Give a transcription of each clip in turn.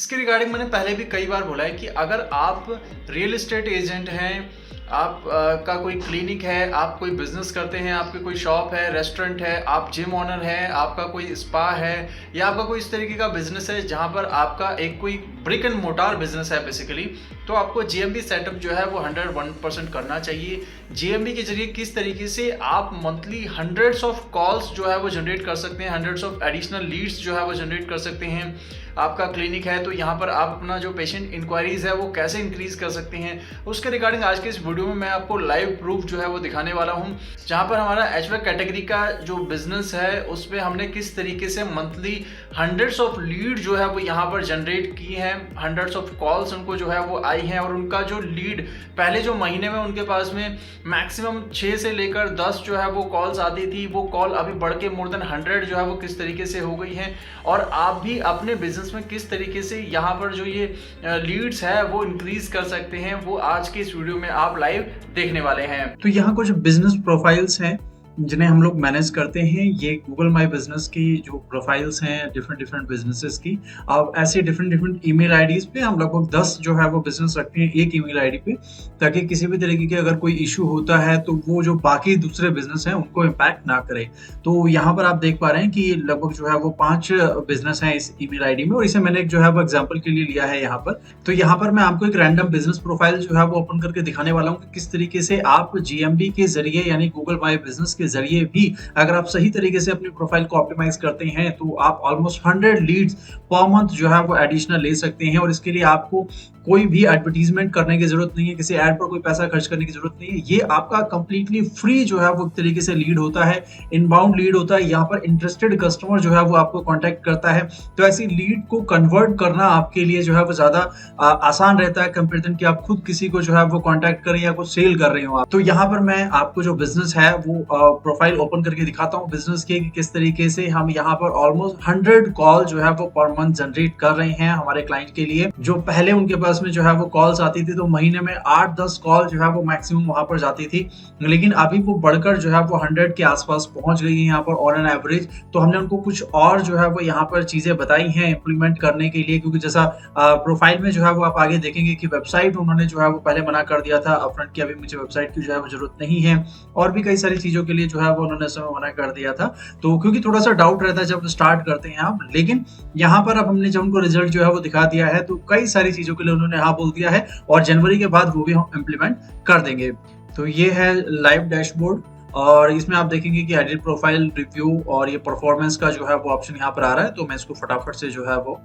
इसके रिगार्डिंग मैंने पहले भी कई बार बोला है कि अगर आप रियल एस्टेट एजेंट हैं, आप का कोई क्लिनिक है, आप कोई बिजनेस करते हैं, आपकी कोई शॉप है, रेस्टोरेंट है, आप जिम ओनर हैं, आपका कोई स्पा है या आपका कोई इस तरीके का बिजनेस है जहां पर आपका एक कोई ब्रिक एंड मोटार बिजनेस है बेसिकली, तो आपको जीएमबी सेटअप जो है वो 101% करना चाहिए। जीएमबी के जरिए किस तरीके से आप मंथली हंड्रेड्स ऑफ कॉल्स जो है वो जनरेट कर सकते हैं, हंड्रेड्स ऑफ एडिशनल लीड्स जो है वो जनरेट कर सकते हैं। आपका क्लिनिक है तो यहाँ पर आप अपना जो पेशेंट इंक्वायरीज है वो कैसे इंक्रीज कर सकते हैं, उसके रिगार्डिंग आज के इस वीडियो में मैं आपको लाइव प्रूफ जो है वो दिखाने वाला हूँ, जहाँ पर हमारा HVAC कैटेगरी का जो बिजनेस है उस पर हमने किस तरीके से मंथली हंड्रेड्स ऑफ लीड जो है वो यहाँ पर जनरेट की हैं, हंड्रेड्स ऑफ कॉल्स उनको जो है वो आई हैं और उनका जो लीड पहले जो महीने में उनके पास में मैक्सिमम 6 से लेकर 10 जो है वो कॉल्स आती थी, वो कॉल अभी बढ़ के मोर देन 100 जो है वो किस तरीके से हो गई हैं। और आप भी अपने बिजनेस में किस तरीके से यहाँ पर जो ये लीड्स है वो इंक्रीज कर सकते हैं, वो आज के इस वीडियो में आप लाइव देखने वाले हैं। तो यहाँ कुछ बिजनेस प्रोफाइल्स हैं जिन्हें हम लोग मैनेज करते हैं। ये गूगल माई बिजनेस की जो प्रोफाइल्स हैं डिफरेंट बिजनेसेस की, अब ऐसे डिफरेंट ईमेल आईडीज पे हम लगभग 10 जो है वो बिजनेस रखते हैं एक ईमेल आईडी पे, ताकि किसी भी तरीके के अगर कोई इशू होता है तो वो जो बाकी दूसरे बिजनेस हैं उनको इम्पैक्ट ना करे। तो यहाँ पर आप देख पा रहे हैं कि लगभग जो है वो 5 बिजनेस हैं इस ईमेल आईडी में, और इसे मैंने जो है वो एग्जाम्पल के लिए लिया है यहाँ पर। तो यहाँ पर मैं आपको एक रैंडम बिजनेस प्रोफाइल जो है वो ओपन करके दिखाने वाला हूँ कि किस तरीके से आप जीएमबी के जरिए यानी गूगल माई बिजनेस के जरिए भी अगर आप सही तरीके से अपनी प्रोफाइल को ऑप्टिमाइज करते हैं तो आप ऑलमोस्ट 100 लीड्स पर मंथ जो है वो एडिशनल ले सकते हैं। और इसके लिए आपको कोई भी एडवर्टीजमेंट करने की जरूरत नहीं है, किसी ऐड पर कोई पैसा खर्च करने की जरूरत नहीं है। ये आपका कंप्लीटली फ्री जो है वो एक तरीके से लीड होता है, इनबाउंड लीड होता है। यहाँ पर इंटरेस्टेड कस्टमर जो है वो आपको कांटेक्ट करता है, तो ऐसी लीड को कन्वर्ट करना आपके लिए जो है वो ज्यादा आसान रहता है कंपेरिजन कि आप खुद किसी को जो है वो कांटेक्ट करें या कुछ सेल कर रहे हो आप। तो यहाँ पर मैं आपको जो बिजनेस है वो प्रोफाइल ओपन करके दिखाता हूँ बिजनेस के, किस तरीके से हम यहाँ पर ऑलमोस्ट 100 कॉल जो है वो पर मंथ जनरेट कर रहे हैं हमारे क्लाइंट के लिए। जो पहले उनके पास में जो है वो कॉल्स आती थी तो महीने में 8-10 कॉल जो है वो मैक्सिमम वहां पर जाती थी, लेकिन अभी वो बढ़कर जो है वो 100 के आसपास पहुंच गई है यहाँ पर ऑन एन एवरेज। तो हमने उनको कुछ और जो है वो यहाँ पर चीजें बताई हैं इंप्लीमेंट करने के लिए, क्योंकि जैसा प्रोफाइल में जो है वो आप आगे देखेंगे कि वेबसाइट उन्होंने जो है वो पहले मना कर दिया था अपफ्रंट की, अभी मुझे वेबसाइट की जो है वो जरूरत नहीं है, और भी कई सारी चीजों के लिए जो है वो उन्होंने समय मना कर दिया था। तो क्योंकि थोड़ा सा डाउट रहता है जब स्टार्ट करते हैं आप, लेकिन यहाँ पर अब हमने जब उनको रिजल्ट जो है वो दिखा दिया है तो कई सारी चीजों के लिए उन्होंने हाँ बोल दिया है, और जनवरी के बाद वो भी हम इम्प्लीमेंट कर देंगे। तो ये है लाइव डैशबोर्ड, और इसमें आप देखेंगे कि एडिट प्रोफाइल रिव्यू और ये परफॉर्मेंस का जो है वो ऑप्शन यहाँ पर आ रहा है। तो मैं इसको फटाफट से जो है वो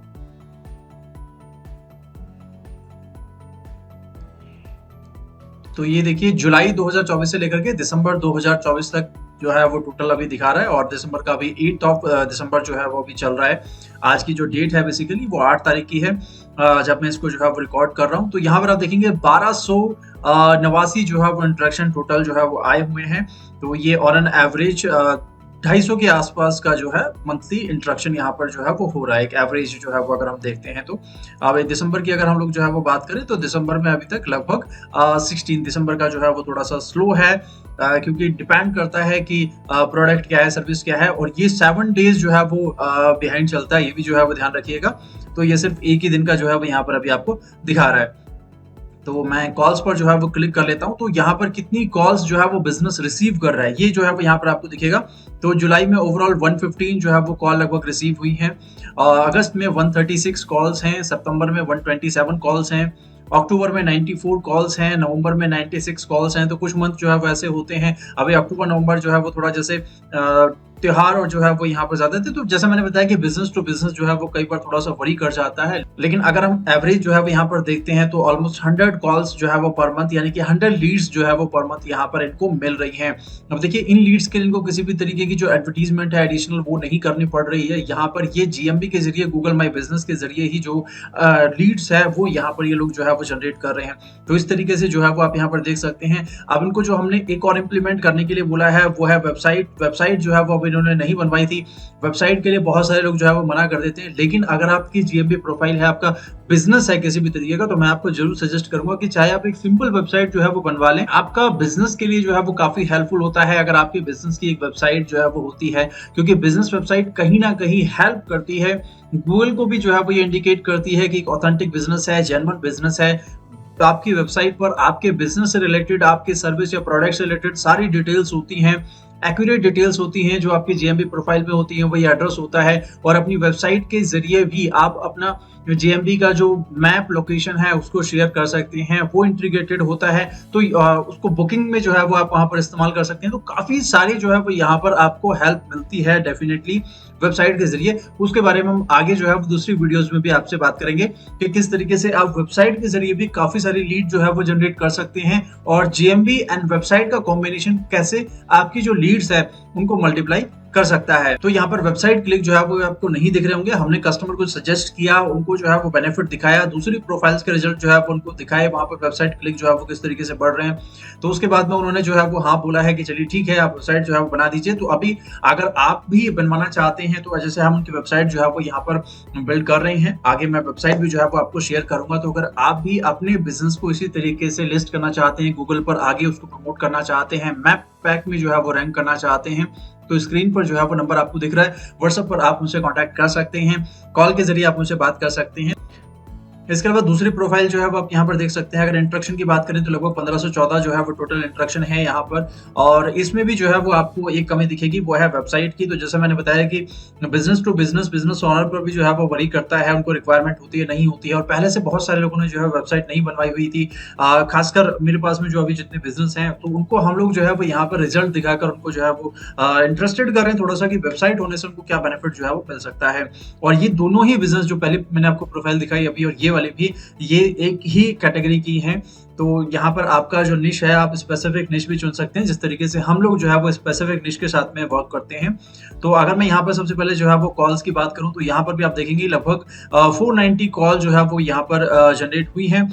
तो ये देखिए जुलाई 2024 से लेकर के दिसंबर 2024 तक जो है वो टोटल अभी दिखा रहा है, और दिसंबर का अभी 8 दिसंबर जो है वो अभी चल रहा है। आज की जो डेट है बेसिकली वो 8 तारीख की है जब मैं इसको जो है वो रिकॉर्ड कर रहा हूँ। तो यहाँ पर आप देखेंगे 1289 जो है वो इंटरेक्शन टोटल जो है वो आए हुए हैं। तो ये ऑन एन एवरेज 250 के आसपास का जो है मंथली इंटरेक्शन यहाँ पर जो है वो हो रहा है, एक एवरेज जो है वो अगर हम देखते हैं। तो अब दिसंबर की अगर हम लोग जो है वो बात करें तो दिसंबर में अभी तक लगभग 16 दिसंबर का जो है वो थोड़ा सा स्लो है, क्योंकि डिपेंड करता है कि प्रोडक्ट क्या है, सर्विस क्या है, और ये 7 डेज जो है वो बिहाइंड चलता है, ये भी जो है वो ध्यान रखिएगा। तो ये सिर्फ एक ही दिन का जो है वो यहाँ पर अभी आपको दिखा रहा है। तो मैं कॉल्स पर जो है वो क्लिक कर लेता हूं, तो यहाँ पर कितनी कॉल्स जो है वो बिजनेस रिसीव कर रहा है ये जो है वो यहाँ पर आपको दिखेगा। तो जुलाई में ओवरऑल 115 जो है वो कॉल लगभग रिसीव हुई हैं, अगस्त में 136 कॉल्स हैं, सितंबर में 127 कॉल्स हैं, अक्टूबर में 94 कॉल्स हैं, नवंबर में 96 कॉल्स हैं। तो कुछ मंथ जो है वो ऐसे होते हैं, अभी अक्टूबर नवंबर जो है वो थोड़ा जैसे त्योहार और जो है वो यहाँ पर ज्यादा थे। तो जैसा मैंने बताया कि बिजनेस टू बिजनेस जो है वो कई बार थोड़ा सा वरी कर जाता है, लेकिन अगर हम एवरेज जो है वो यहाँ पर देखते हैं तो ऑलमोस्ट 100 कॉल्स जो है वो पर मंथ यानी कि 100 लीड्स जो है वो पर मंथ यहाँ पर इनको मिल रही हैं। अब देखिए इन लीड्स के लिए इनको किसी भी तरीके की जो एडवर्टीजमेंट है एडिशनल वो नहीं करनी पड़ रही है। यहाँ पर ये जीएमबी के जरिए गूगल माई बिजनेस के जरिए ही जो लीड्स है वो यहाँ पर ये लोग जो है वो जनरेट कर रहे हैं। तो इस तरीके से जो है वो आप यहाँ पर देख सकते हैं। अब इनको जो हमने एक और इम्प्लीमेंट करने के लिए बोला है वो है वेबसाइट जो है वो अब इन्होंने नहीं बनवाई थी। वेबसाइट के लिए बहुत सारे लोग जो है वो मना कर देते हैं, लेकिन अगर आपकी जीएमबी प्रोफाइल है, आपका बिजनेस है किसी भी तरीके का, तो मैं आपको जरूर सजेस्ट करूंगा कि चाहे आप एक सिंपल वेबसाइट जो है वो बनवा लें, आपका बिजनेस के लिए जो है वो काफी हेल्पफुल होता है अगर आपके बिजनेस की एक वेबसाइट जो है वो होती है, क्योंकि बिजनेस वेबसाइट कहीं ना कहीं हेल्प करती है गूगल को भी जो है वो ये इंडिकेट करती है कि एक ऑथेंटिक बिजनेस है, जेन्युइन बिजनेस है। तो आपकी वेबसाइट पर आपके बिजनेस से रिलेटेड, आपके सर्विस या प्रोडक्ट से रिलेटेड सारी डिटेल्स होती हैं, एक्यूरेट डिटेल्स होती हैं। जो आपकी जीएमबी प्रोफाइल पे होती हैं वही एड्रेस होता है, और अपनी वेबसाइट के जरिए भी आप अपना जीएमबी का जो मैप लोकेशन है उसको शेयर कर सकते हैं। वो इंटीग्रेटेड होता है, तो उसको बुकिंग में जो है वो आप वहां पर इस्तेमाल कर सकते हैं। तो काफी सारी जो है वो यहाँ पर आपको हेल्प मिलती है डेफिनेटली वेबसाइट के जरिए। उसके बारे में हम आगे जो है वो दूसरी वीडियोस में भी आपसे बात करेंगे कि किस तरीके से आप वेबसाइट के जरिए भी काफी सारी लीड जो है वो जनरेट कर सकते हैं, और जीएमबी एंड वेबसाइट का कॉम्बिनेशन कैसे आपकी जो लीड्स है उनको मल्टीप्लाई कर सकता है। तो यहाँ पर वेबसाइट क्लिक जो है वो आपको नहीं दिख रहे होंगे। हमने कस्टमर को सजेस्ट किया, उनको जो है वो बेनिफिट दिखाया, दूसरी प्रोफाइल्स के रिजल्ट जो है वो उनको दिखाए, वहां पर वेबसाइट क्लिक जो है वो किस तरीके से बढ़ रहे हैं। तो उसके बाद में उन्होंने जो है वो हाँ बोला है कि चलिए ठीक है, आप वेबसाइट जो है वो बना दीजिए। तो अभी अगर आप भी बनवाना चाहते हैं तो जैसे हम उनकी वेबसाइट जो है वो यहाँ पर बिल्ड कर रहे हैं, आगे मैं वेबसाइट भी जो है वो आपको शेयर करूंगा। तो अगर आप भी अपने बिजनेस को इसी तरीके से लिस्ट करना चाहते हैं, गूगल पर आगे उसको प्रमोट करना चाहते हैं, मैप पैक में जो है वो रैंक करना चाहते हैं, तो स्क्रीन पर जो है वो नंबर आपको दिख रहा है, व्हाट्सएप पर आप मुझसे कांटेक्ट कर सकते हैं, कॉल के जरिए आप मुझसे बात कर सकते हैं। इसके अलावा दूसरी प्रोफाइल जो है वो आप यहाँ पर देख सकते हैं। अगर इंट्रैक्शन की बात करें तो लगभग 1514 जो है वो टोटल इंट्रैक्शन है यहाँ पर, और इसमें भी जो है वो आपको एक कमी दिखेगी, वो है वेबसाइट की। तो जैसे मैंने बताया कि बिजनेस टू बिजनेस ओनर पर भी जो है वो वरी करता है, उनको रिक्वायरमेंट होती है, नहीं होती है। और पहले से बहुत सारे लोगों ने जो है वेबसाइट नहीं बनवाई हुई थी, खासकर मेरे पास में जो अभी जितने बिजनेस हैं, तो उनको हम लोग जो है वो यहाँ पर रिजल्ट दिखाकर उनको जो है वो इंटरेस्टेड कर रहे हैं थोड़ा सा कि वेबसाइट होने से उनको क्या बेनिफिट जो है वो मिल सकता है। और ये दोनों ही बिजनेस जो पहले मैंने आपको प्रोफाइल दिखाई अभी और ये वाली भी, ये एक ही कैटेगरी की हैं। तो यहाँ पर आपका जो निश है, आप स्पेसिफिक निश भी चुन सकते हैं, जिस तरीके से हम लोग जो है वो स्पेसिफिक निश के साथ में वर्क करते हैं। तो अगर मैं यहाँ पर सबसे पहले जो है वो कॉल्स की बात करूँ तो यहाँ पर भी आप देखेंगे लगभग 490 कॉल जो है वो यहाँ पर जनरेट हुई है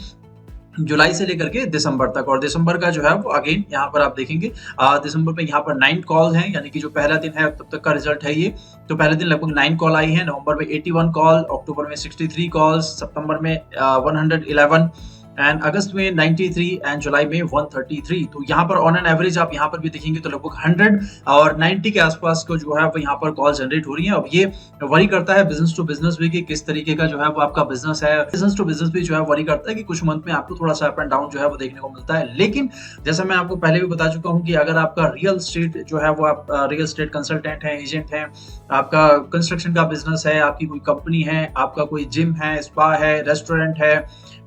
जुलाई से लेकर के दिसंबर तक। और दिसंबर का जो है वो अगेन यहाँ पर आप देखेंगे दिसंबर में यहाँ पर 9 कॉल हैं, यानी कि जो पहला दिन है तब तक का रिजल्ट है ये। तो पहले दिन लगभग 9 कॉल आई है, नवंबर में 81 कॉल, अक्टूबर में 63 कॉल्स, सितंबर में 111 एंड अगस्त में 93 एंड जुलाई में 133। तो यहाँ पर ऑन एन एवरेज आप यहाँ पर भी देखेंगे तो लगभग 100 और 90 के आसपास को जो है वो यहाँ पर कॉल जनरेट हो रही है। अब ये वरी करता है बिजनेस टू बिजनेस भी कि किस तरीके का जो है वो आपका बिजनेस है। बिजनेस टू बिजनेस भी जो है वरी करता है कि कुछ मंथ में आपको थोड़ा सा अप एंड डाउन जो है वो देखने को मिलता है। लेकिन जैसा मैं आपको पहले भी बता चुका हूँ कि अगर आपका रियल एस्टेट जो है वो आप रियल एस्टेट कंसल्टेंट है, एजेंट है, आपका कंस्ट्रक्शन का बिजनेस है, आपकी कोई कंपनी है, आपका कोई जिम है, स्पा है, रेस्टोरेंट है,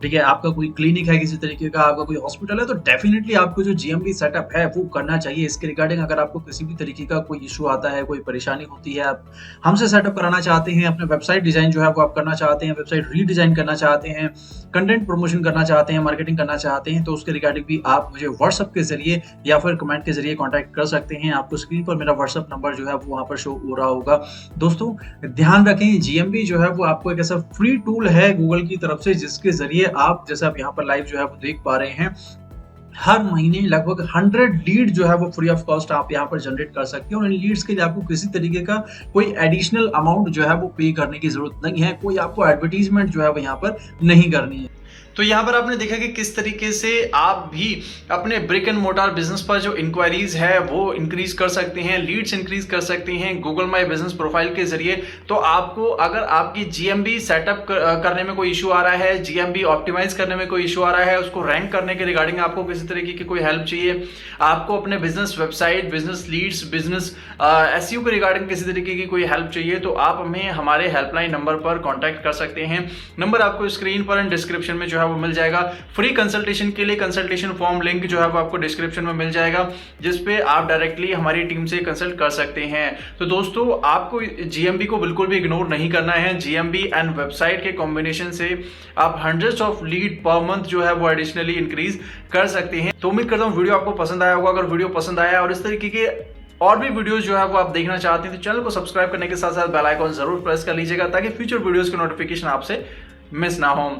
ठीक है, आपका कोई क्लिनिक है किसी तरीके का, आपका कोई हॉस्पिटल है, तो डेफिनेटली आपको जो जीएमबी सेटअप है वो करना चाहिए। इसके रिगार्डिंग अगर आपको किसी भी तरीके का कोई इशू आता है, कोई परेशानी होती है, आप हमसे सेटअप कराना चाहते हैं, अपने वेबसाइट डिजाइन जो है वो आप करना चाहते हैं, वेबसाइट रीडिजाइन करना चाहते हैं, कंटेंट प्रमोशन करना चाहते हैं, मार्केटिंग करना चाहते हैं, तो उसके रिगार्डिंग भी आप मुझे व्हाट्सएप के जरिए या फिर कमेंट के जरिए कॉन्टैक्ट कर सकते हैं। आपको स्क्रीन पर मेरा व्हाट्सएप नंबर जो है वो वहाँ पर शो हो रहा होगा। दोस्तों ध्यान रखें, जीएमबी जो है वो आपको एक ऐसा फ्री टूल है गूगल की तरफ से, जिसके जरिए आप, जैसे आप यहाँ पर लाइव जो है वो देख पा रहे हैं, हर महीने लगभग 100 लीड जो है वो फ्री ऑफ कॉस्ट आप यहाँ पर जनरेट कर सकते हैं। और इन लीड्स के लिए आपको किसी तरीके का कोई एडिशनल अमाउंट जो है वो पे करने की जरूरत नहीं है, कोई आपको एडवर्टीजमेंट जो है वो यहाँ पर नहीं करनी है। तो यहाँ पर आपने देखा कि किस तरीके से आप भी अपने ब्रिक एंड मोटार बिजनेस पर जो इंक्वायरीज है वो इंक्रीज कर सकते हैं, लीड्स इंक्रीज कर सकते हैं गूगल माई बिजनेस प्रोफाइल के जरिए। तो आपको अगर आपकी जीएमबी सेटअप करने में कोई इशू आ रहा है, जीएमबी ऑप्टिमाइज करने में कोई इशू आ रहा है, उसको रैंक करने के रिगार्डिंग आपको किसी तरीके की कोई हेल्प चाहिए, आपको अपने business website, business leads, business SEO के रिगार्डिंग किसी तरीके की कोई हेल्प चाहिए, तो आप हमें हमारे हेल्पलाइन नंबर पर कॉन्टैक्ट कर सकते हैं। नंबर आपको स्क्रीन पर एंड डिस्क्रिप्शन में जो है वो मिल जाएगा। फ्री कंसल्टेशन के लिए कंसल्टेशन फॉर्म लिंक जो है वो आपको डिस्क्रिप्शन में मिल जाएगा, जिसपे आप डायरेक्टली हमारी टीम से कंसल्ट कर सकते हैं। तो दोस्तों आपको जीएमबी को बिल्कुल भी इग्नोर नहीं करना है। जीएमबी एंड वेबसाइट के कॉम्बिनेशन से आप hundreds of lead per month जो है वो एडिशनली इंक्रीज कर सकते हैं। तो उम्मीद करता हूँ वीडियो आपको पसंद आया होगा। अगर वीडियो पसंद आया और इस तरीके के और भी वीडियोस जो है वो आप देखना चाहते हैं तो चैनल को सब्सक्राइब करने के साथ साथ बेल आइकॉन जरूर प्रेस कर लीजिएगा, ताकि फ्यूचर वीडियोस के नोटिफिकेशन आपसे मिस ना हो।